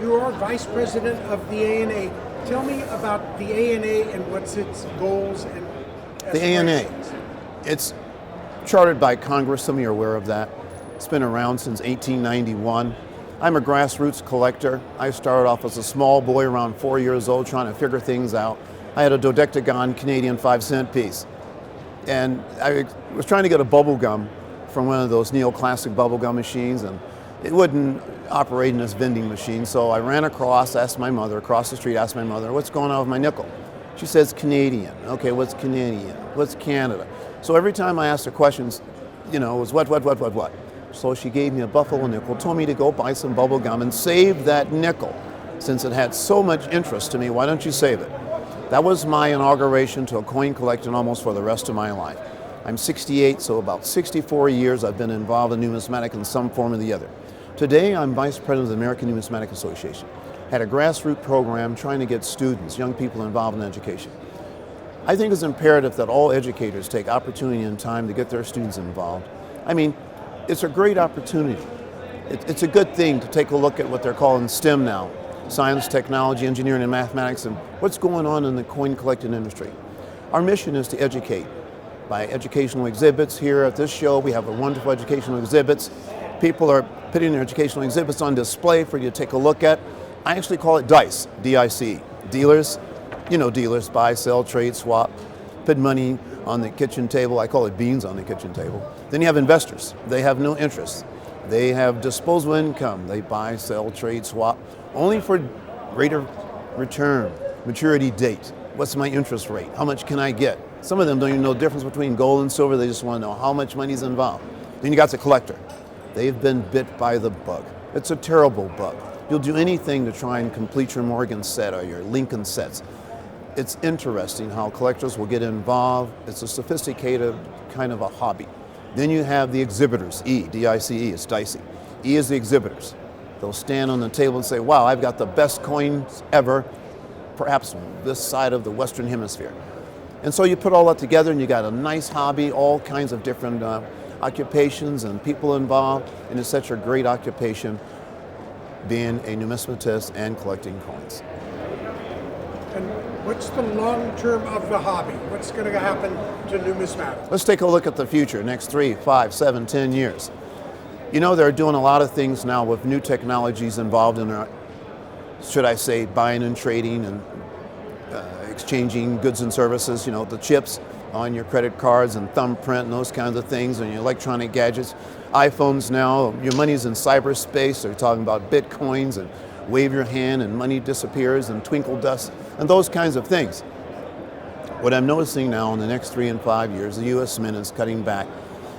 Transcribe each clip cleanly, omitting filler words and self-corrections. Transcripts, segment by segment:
You are vice president of the ANA. Tell me about the ANA and what's its goals and the ANA. It's chartered by Congress. Some of you are aware of that. It's been around since 1891. I'm a grassroots collector. I started off as a small boy around 4 years old trying to figure things out. I had a dodecagon Canadian 5-cent piece. And I was trying to get a bubble gum from one of those neoclassic bubble gum machines, and it wouldn't operate in this vending machine. So I ran across, asked my mother, across the street, asked my mother, what's going on with my nickel? She says, Canadian. Okay, what's Canadian? What's Canada? So every time I asked her questions, it was what? So she gave me a buffalo nickel, told me to go buy some bubble gum and save that nickel. Since it had so much interest to me, why don't you save it? That was my inauguration to a coin collecting almost for the rest of my life. I'm 68, so about 64 years I've been involved in numismatic in some form or the other. Today I'm vice president of the American Numismatic Association. Had a grassroots program trying to get students, young people involved in education. I think it's imperative that all educators take opportunity and time to get their students involved. I mean, it's a great opportunity. It's a good thing to take a look at what they're calling STEM now. Science, technology, engineering, and mathematics, and what's going on in the coin collecting industry. Our mission is to educate by educational exhibits. Here at this show, we have wonderful educational exhibits. People are putting their educational exhibits on display for you to take a look at. I actually call it DICE, D-I-C-E. Dealers, dealers, buy, sell, trade, swap, put money on the kitchen table. I call it beans on the kitchen table. Then you have investors. They have no interest. They have disposable income. They buy, sell, trade, swap, only for rate of return, maturity date. What's my interest rate? How much can I get? Some of them don't even know the difference between gold and silver. They just want to know how much money is involved. Then you got the collector. They've been bit by the bug. It's a terrible bug. You'll do anything to try and complete your Morgan set or your Lincoln sets. It's interesting how collectors will get involved. It's a sophisticated kind of a hobby. Then you have the exhibitors, E, D-I-C-E, it's dicey. E is the exhibitors. They'll stand on the table and say, wow, I've got the best coins ever, perhaps this side of the Western Hemisphere. And so you put all that together and you got a nice hobby, all kinds of different occupations and people involved, and it's such a great occupation being a numismatist and collecting coins. And what's the long term of the hobby? What's going to happen to numismatics? Let's take a look at the future, next 3, 5, 7, 10 years. They're doing a lot of things now with new technologies involved in our, should I say, buying and trading and exchanging goods and services, the chips on your credit cards and thumbprint and those kinds of things, and your electronic gadgets. iPhones now, your money's in cyberspace. They're talking about bitcoins and wave your hand and money disappears and twinkle dust and those kinds of things. What I'm noticing now in the next 3 and 5 years, the U.S. Mint is cutting back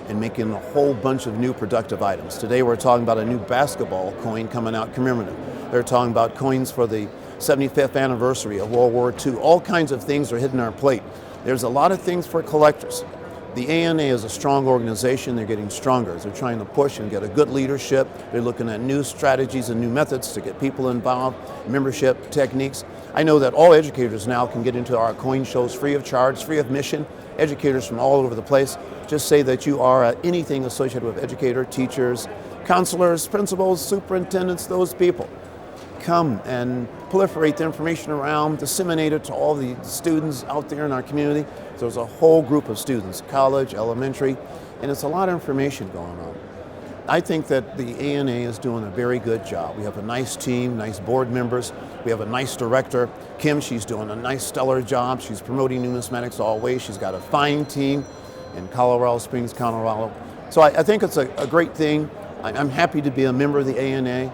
and making a whole bunch of new productive items. Today we're talking about a new basketball coin coming out commemorative. They're talking about coins for the 75th anniversary of World War II. All kinds of things are hitting our plate. There's a lot of things for collectors. The ANA is a strong organization. They're getting stronger. They're trying to push and get a good leadership. They're looking at new strategies and new methods to get people involved, membership techniques. I know that all educators now can get into our coin shows free of charge, free of mission. Educators from all over the place. Just say that you are anything associated with educator, teachers, counselors, principals, superintendents, those people. Come and proliferate the information around, disseminate it to all the students out there in our community. There's a whole group of students, college, elementary, and it's a lot of information going on. I think that the ANA is doing a very good job. We have a nice team, nice board members. We have a nice director, Kim. She's doing a nice stellar job. She's promoting numismatics always. She's got a fine team in Colorado Springs, Colorado. So I think it's a great thing. I'm happy to be a member of the ANA.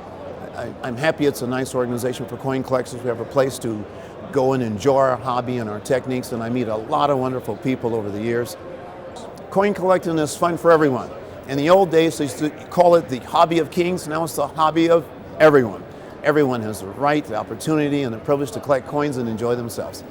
I'm happy it's a nice organization for coin collectors. We have a place to go and enjoy our hobby and our techniques, and I meet a lot of wonderful people over the years. Coin collecting is fun for everyone. In the old days, they used to call it the hobby of kings. Now it's the hobby of everyone. Everyone has the right, the opportunity, and the privilege to collect coins and enjoy themselves.